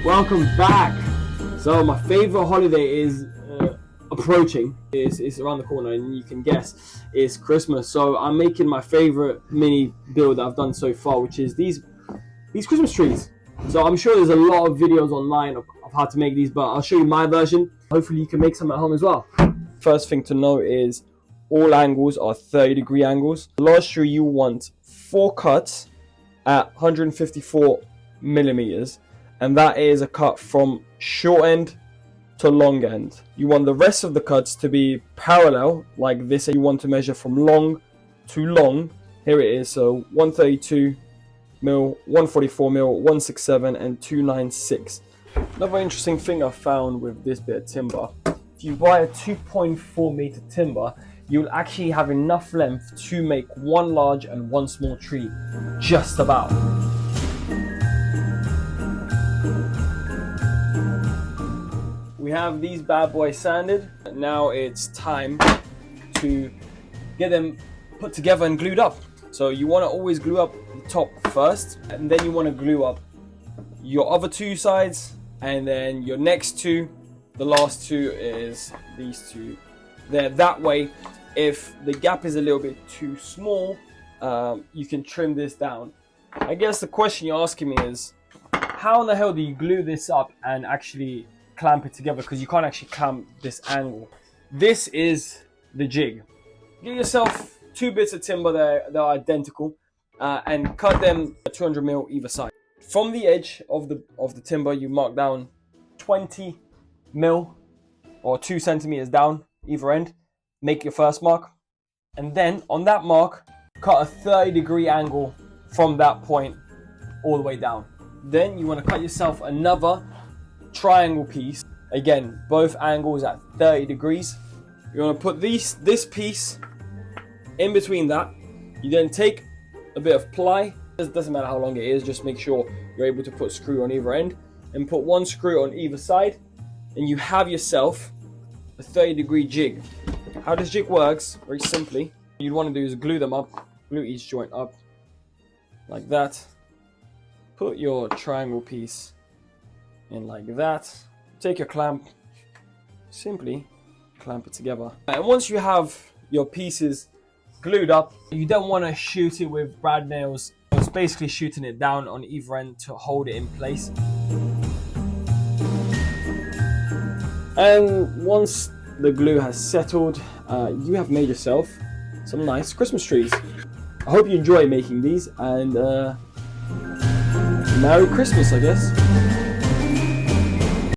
Welcome back. So my favorite holiday is approaching. It's around the corner, and you can guess it's Christmas. So I'm making my favorite mini build that I've done so far, which is these Christmas trees. So I'm sure there's a lot of videos online of how to make these, but I'll show you my version. Hopefully you can make some at home as well. First thing to know is all angles are 30-degree angles. The large tree, you want 4 cuts at 154 millimeters, and that is a cut from short end to long end. You want the rest of the cuts to be parallel like this. You want to measure from long to long. Here it is. So 132 mil, 144 mil, 167 and 296. Another interesting thing I found with this bit of timber, if you buy a 2.4 meter timber, you'll actually have enough length to make one large and one small tree, just about. We have these bad boys sanded. Now it's time to get them put together and glued up. So you want to always glue up the top first, and then you want to glue up your other 2 sides, and then your next 2. The last 2 is these 2 there. That way, if the gap is a little bit too small, you can trim this down. I guess the question you're asking me is, how in the hell do you glue this up and actually clamp it together? Because you can't actually clamp this angle. This is the jig. Get yourself 2 bits of timber that are identical, and cut them 200 mil either side. From the edge of the timber, you mark down 20 mil or 2 centimeters down either end. Make your first mark, and then on that mark, cut a 30-degree angle from that point all the way down. Then you want to cut yourself another triangle piece. Again, both angles at 30 degrees. You want to put this piece in between that. You then take a bit of ply. It doesn't matter how long it is, just make sure you're able to put a screw on either end, and put 1 screw on either side, and you have yourself a 30-degree jig. How this jig works, very simply, what you'd want to do is glue them up, glue each joint up like that. Put your triangle piece in like that. Take your clamp, simply clamp it together. And once you have your pieces glued up, you don't want to shoot it with brad nails. It's basically shooting it down on either end to hold it in place. And once the glue has settled, you have made yourself some nice Christmas trees. I hope you enjoy making these, and Merry Christmas, I guess.